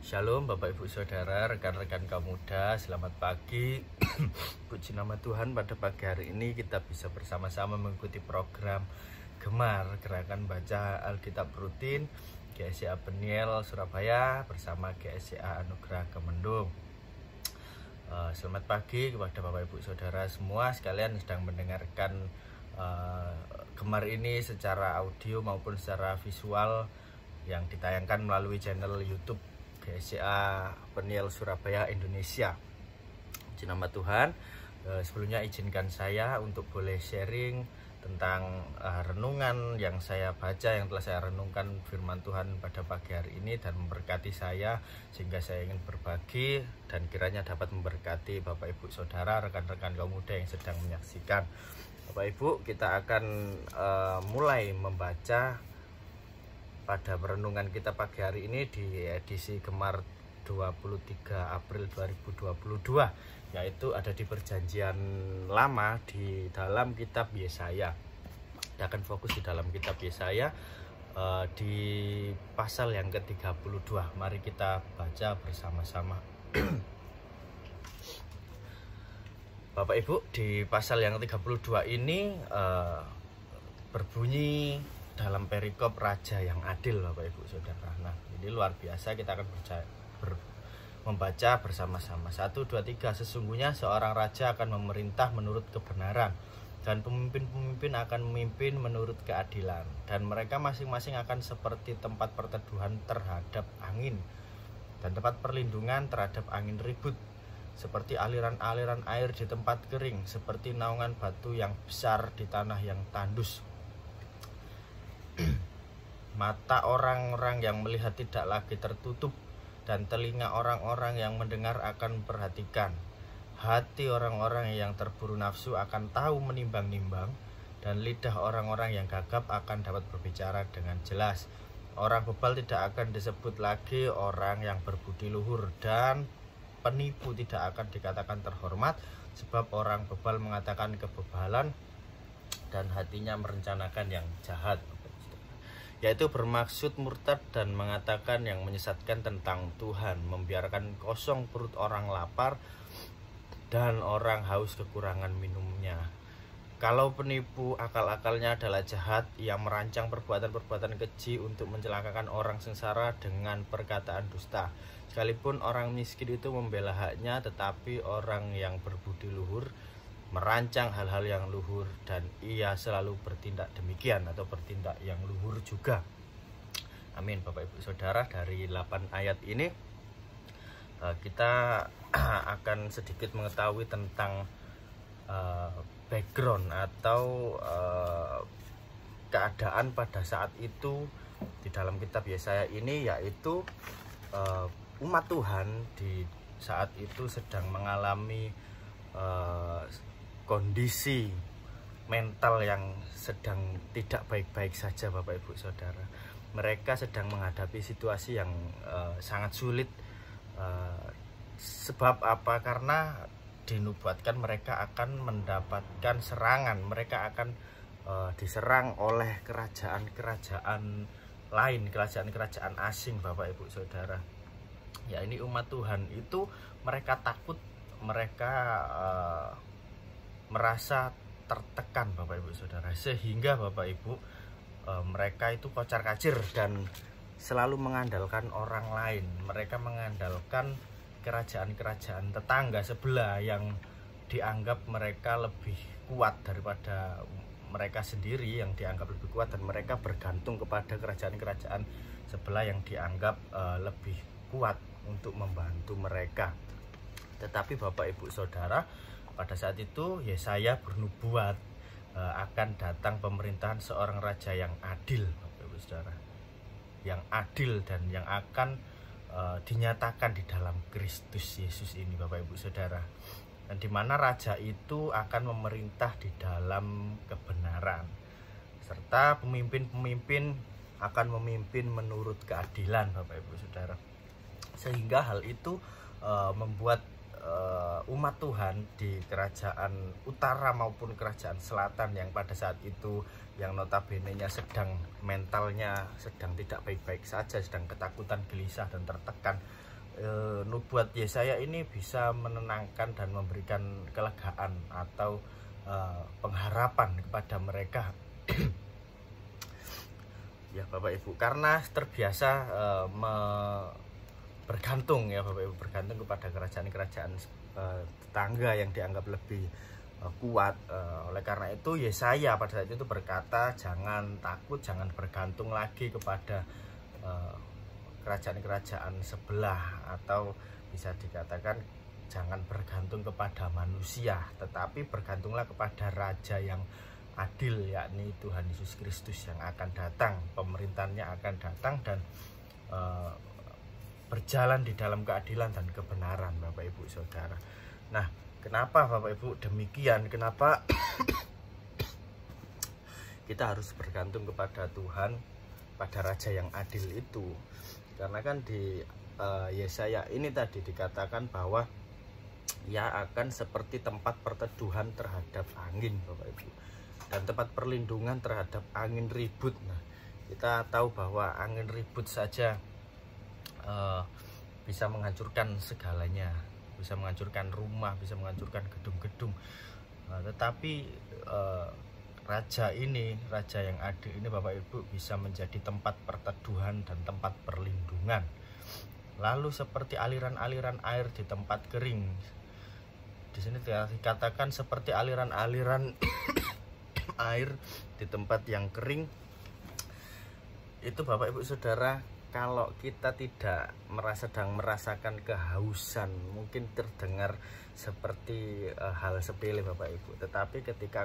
Shalom Bapak Ibu Saudara, rekan-rekan kaum muda, selamat pagi. Puji nama Tuhan, pada pagi hari ini kita bisa bersama-sama mengikuti program Gemar, Gerakan Baca Alkitab Rutin GSCA Peniel Surabaya bersama GSCA Anugerah Kemendung. Selamat pagi kepada Bapak Ibu Saudara semua sekalian sedang mendengarkan Gemar ini secara audio maupun secara visual yang ditayangkan melalui channel YouTube GSCA Peniel Surabaya Indonesia. Puji nama Tuhan. Sebelumnya izinkan saya untuk boleh sharing tentang renungan yang saya baca, yang telah saya renungkan firman Tuhan pada pagi hari ini dan memberkati saya, sehingga saya ingin berbagi dan kiranya dapat memberkati Bapak Ibu Saudara, rekan-rekan kaum muda yang sedang menyaksikan. Bapak Ibu, kita akan mulai membaca pada perenungan kita pagi hari ini di edisi Gemar 23 April 2022, yaitu ada di Perjanjian Lama di dalam kitab Yesaya. Kita akan fokus di dalam kitab Yesaya di pasal yang ke-32. Mari kita baca bersama-sama. Bapak Ibu, di pasal yang ke-32 ini berbunyi dalam perikop raja yang adil, Bapak Ibu Saudara. Nah, ini luar biasa, kita akan membaca bersama-sama. 1, 2, 3. Sesungguhnya seorang raja akan memerintah menurut kebenaran, dan pemimpin-pemimpin akan memimpin menurut keadilan, dan mereka masing-masing akan seperti tempat perteduhan terhadap angin, dan tempat perlindungan terhadap angin ribut, seperti aliran-aliran air di tempat kering, seperti naungan batu yang besar di tanah yang tandus. Mata orang-orang yang melihat tidak lagi tertutup, dan telinga orang-orang yang mendengar akan perhatikan. Hati orang-orang yang terburu nafsu akan tahu menimbang-nimbang, dan lidah orang-orang yang gagap akan dapat berbicara dengan jelas. Orang bebal tidak akan disebut lagi orang yang berbudi luhur, dan penipu tidak akan dikatakan terhormat, sebab orang bebal mengatakan kebebalan dan hatinya merencanakan yang jahat, yaitu bermaksud murtad dan mengatakan yang menyesatkan tentang Tuhan, membiarkan kosong perut orang lapar dan orang haus kekurangan minumnya. Kalau penipu akal-akalnya adalah jahat, ia merancang perbuatan-perbuatan keji untuk mencelakakan orang sengsara dengan perkataan dusta. Sekalipun orang miskin itu membela haknya, tetapi orang yang berbudi luhur merancang hal-hal yang luhur, dan ia selalu bertindak demikian atau bertindak yang luhur juga. Amin. Bapak Ibu Saudara, dari 8 ayat ini kita akan sedikit mengetahui tentang background atau keadaan pada saat itu di dalam kitab Yesaya ini, yaitu umat Tuhan di saat itu sedang mengalami kondisi mental yang sedang tidak baik-baik saja, Bapak Ibu Saudara. Mereka sedang menghadapi situasi yang sangat sulit. Sebab apa? Karena dinubuatkan mereka akan mendapatkan serangan. Mereka akan diserang oleh kerajaan-kerajaan lain, kerajaan-kerajaan asing, Bapak Ibu Saudara. Ya, ini umat Tuhan itu mereka takut, mereka merasa tertekan, Bapak Ibu Saudara, sehingga Bapak Ibu mereka itu kocar-kacir dan selalu mengandalkan orang lain. Mereka mengandalkan kerajaan-kerajaan tetangga sebelah yang dianggap mereka lebih kuat daripada mereka sendiri, yang dianggap lebih kuat, dan mereka bergantung kepada kerajaan-kerajaan sebelah yang dianggap lebih kuat untuk membantu mereka. Tetapi Bapak Ibu Saudara, pada saat itu Yesaya bernubuat akan datang pemerintahan seorang raja yang adil, Bapak Ibu Saudara, yang adil dan yang akan dinyatakan di dalam Kristus Yesus ini, Bapak Ibu Saudara, dan di mana raja itu akan memerintah di dalam kebenaran, serta pemimpin-pemimpin akan memimpin menurut keadilan, Bapak Ibu Saudara. Sehingga hal itu membuat umat Tuhan di kerajaan utara maupun kerajaan selatan yang pada saat itu yang notabene-nya sedang mentalnya sedang tidak baik-baik saja, sedang ketakutan, gelisah dan tertekan, nubuat Yesaya ini bisa menenangkan dan memberikan kelegaan atau pengharapan kepada mereka. Ya Bapak Ibu, karena terbiasa bergantung ya Bapak Ibu, bergantung kepada kerajaan-kerajaan tetangga yang dianggap lebih kuat. Oleh karena itu Yesaya pada saat itu berkata, jangan takut, jangan bergantung lagi kepada kerajaan-kerajaan sebelah, atau bisa dikatakan jangan bergantung kepada manusia, tetapi bergantunglah kepada Raja yang adil, yakni Tuhan Yesus Kristus yang akan datang. Pemerintahannya akan datang dan berjalan di dalam keadilan dan kebenaran Bapak Ibu Saudara. Nah, kenapa Bapak Ibu demikian? Kenapa kita harus bergantung kepada Tuhan, pada Raja yang adil itu? Karena kan di Yesaya ini tadi dikatakan bahwa ia akan seperti tempat perteduhan terhadap angin Bapak Ibu, dan tempat perlindungan terhadap angin ribut. Nah, kita tahu bahwa angin ribut saja bisa menghancurkan segalanya, bisa menghancurkan rumah, bisa menghancurkan gedung-gedung. Tetapi Raja ini, Raja yang adil ini Bapak Ibu, bisa menjadi tempat perteduhan dan tempat perlindungan. Lalu seperti aliran-aliran air di tempat kering. Di sini dikatakan seperti aliran-aliran air di tempat yang kering. Itu Bapak Ibu Saudara, kalau kita tidak sedang merasakan kehausan, mungkin terdengar seperti hal sepele Bapak Ibu. Tetapi ketika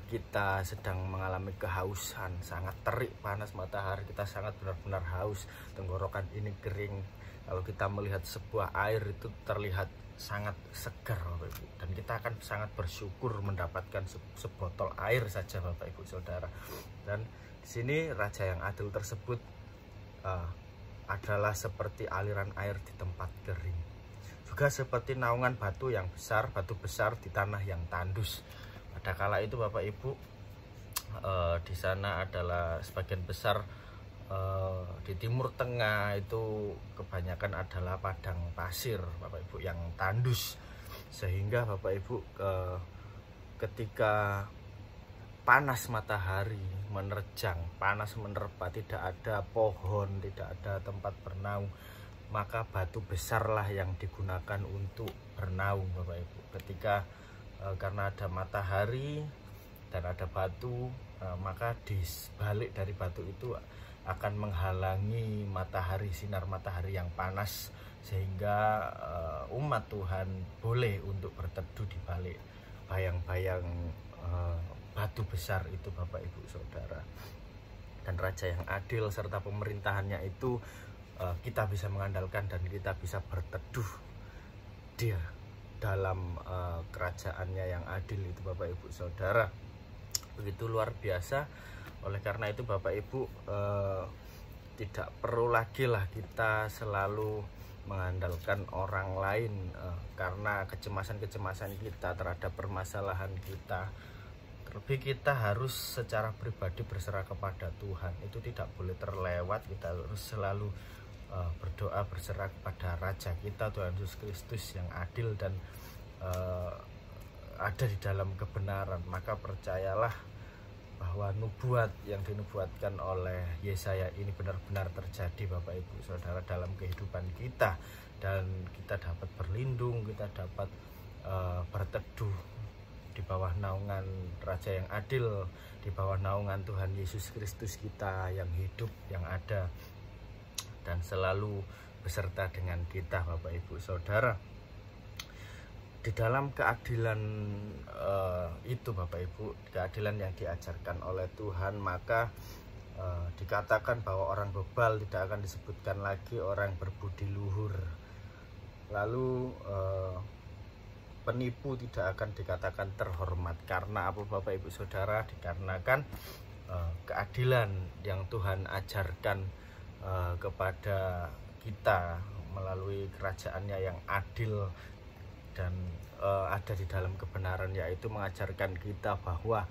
kita sedang mengalami kehausan, sangat terik panas matahari, kita sangat benar-benar haus, tenggorokan ini kering, kalau kita melihat sebuah air itu terlihat sangat segar Bapak Ibu, dan kita akan sangat bersyukur mendapatkan sebotol air saja Bapak Ibu Saudara. Dan di sini Raja yang adil tersebut adalah seperti aliran air di tempat kering, juga seperti naungan batu besar di tanah yang tandus. Pada kala itu Bapak Ibu, di sana adalah sebagian besar di Timur Tengah itu kebanyakan adalah padang pasir Bapak Ibu yang tandus, sehingga Bapak Ibu ketika panas matahari menerjang, panas menerpa, tidak ada pohon, tidak ada tempat bernaung, maka batu besarlah yang digunakan untuk bernaung Bapak Ibu. Ketika karena ada matahari dan ada batu, maka di balik dari batu itu akan menghalangi matahari, sinar matahari yang panas, sehingga umat Tuhan boleh untuk berteduh di balik bayang-bayang batu besar itu Bapak Ibu Saudara. Dan Raja yang adil serta pemerintahannya itu kita bisa mengandalkan dan kita bisa berteduh Dia dalam kerajaannya yang adil itu Bapak Ibu Saudara. Begitu luar biasa. Oleh karena itu Bapak Ibu, tidak perlu lagi lah kita selalu mengandalkan orang lain karena kecemasan-kecemasan kita terhadap permasalahan kita. Terlebih kita harus secara pribadi berserah kepada Tuhan. Itu tidak boleh terlewat. Kita harus selalu berdoa berserah kepada Raja kita, Tuhan Yesus Kristus yang adil dan ada di dalam kebenaran. Maka percayalah bahwa nubuat yang dinubuatkan oleh Yesaya ini benar-benar terjadi Bapak Ibu Saudara dalam kehidupan kita, dan kita dapat berlindung, kita dapat berteduh di bawah naungan Raja yang adil, di bawah naungan Tuhan Yesus Kristus kita yang hidup, yang ada dan selalu beserta dengan kita Bapak Ibu Saudara. Di dalam keadilan itu Bapak Ibu, keadilan yang diajarkan oleh Tuhan, maka dikatakan bahwa orang bebal tidak akan disebutkan lagi orang berbudi luhur. Lalu penipu tidak akan dikatakan terhormat. Karena apa Bapak Ibu Saudara? Dikarenakan keadilan yang Tuhan ajarkan kepada kita melalui kerajaannya yang adil dan ada di dalam kebenaran, yaitu mengajarkan kita bahwa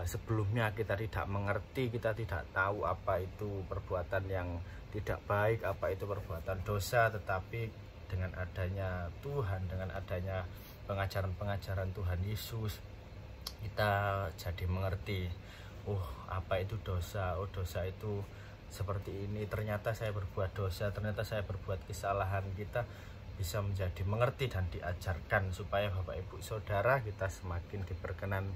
sebelumnya kita tidak mengerti, kita tidak tahu apa itu perbuatan yang tidak baik, apa itu perbuatan dosa. Tetapi dengan adanya Tuhan, dengan adanya pengajaran-pengajaran Tuhan Yesus, kita jadi mengerti, oh apa itu dosa, oh dosa itu seperti ini, ternyata saya berbuat dosa, ternyata saya berbuat kesalahan. Kita bisa menjadi mengerti dan diajarkan supaya Bapak Ibu Saudara kita semakin diperkenan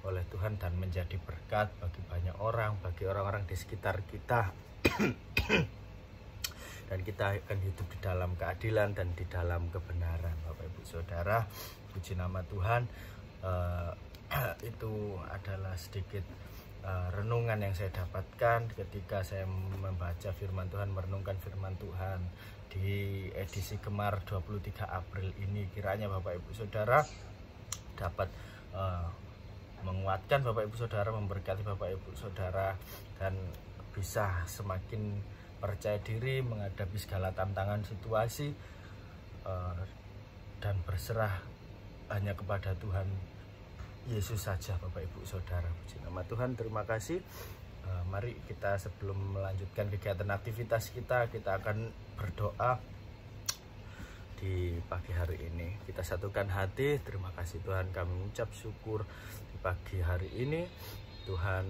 oleh Tuhan dan menjadi berkat bagi banyak orang, bagi orang-orang di sekitar kita. Dan kita akan hidup di dalam keadilan dan di dalam kebenaran. Bapak Ibu Saudara, puji nama Tuhan. Itu adalah sedikit renungan yang saya dapatkan ketika saya membaca firman Tuhan, merenungkan firman Tuhan di edisi Gemar 23 April ini. Kiranya Bapak Ibu Saudara dapat menguatkan Bapak Ibu Saudara, memberkati Bapak Ibu Saudara, dan bisa semakin percaya diri menghadapi segala tantangan situasi, dan berserah hanya kepada Tuhan Yesus saja Bapak Ibu Saudara. Puji nama Tuhan, terima kasih. Mari kita sebelum melanjutkan kegiatan aktivitas kita akan berdoa di pagi hari ini. Kita satukan hati. Terima kasih Tuhan, kami mengucap syukur di pagi hari ini. Tuhan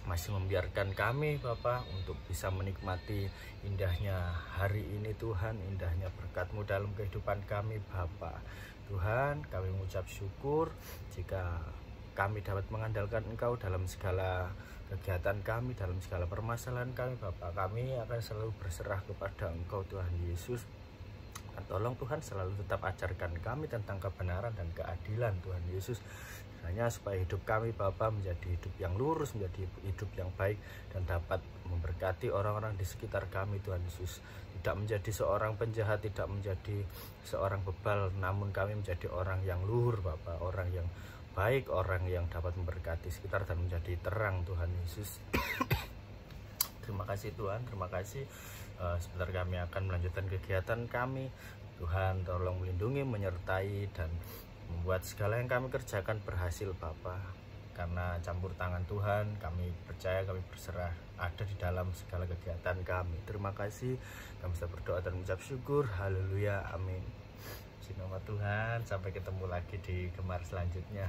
masih membiarkan kami Bapa untuk bisa menikmati indahnya hari ini Tuhan, indahnya berkat-Mu dalam kehidupan kami Bapa. Tuhan, kami mengucap syukur jika kami dapat mengandalkan Engkau dalam segala kegiatan kami, dalam segala permasalahan kami Bapa. Kami akan selalu berserah kepada Engkau Tuhan Yesus. Dan tolong Tuhan selalu tetap ajarkan kami tentang kebenaran dan keadilan Tuhan Yesus, hanya supaya hidup kami Bapa menjadi hidup yang lurus, menjadi hidup yang baik, dan dapat memberkati orang-orang di sekitar kami Tuhan Yesus. Tidak menjadi seorang penjahat, tidak menjadi seorang bebal, namun kami menjadi orang yang luhur Bapa, orang yang baik, orang yang dapat memberkati sekitar dan menjadi terang Tuhan Yesus. Terima kasih Tuhan, terima kasih. Sebentar kami akan melanjutkan kegiatan kami. Tuhan tolong melindungi, menyertai, dan membuat segala yang kami kerjakan berhasil Bapa. Karena campur tangan Tuhan, kami percaya, kami berserah ada di dalam segala kegiatan kami. Terima kasih, kami bisa berdoa dan mengucap syukur. Haleluya, amin. Puji nama Tuhan, sampai ketemu lagi di Gemar selanjutnya.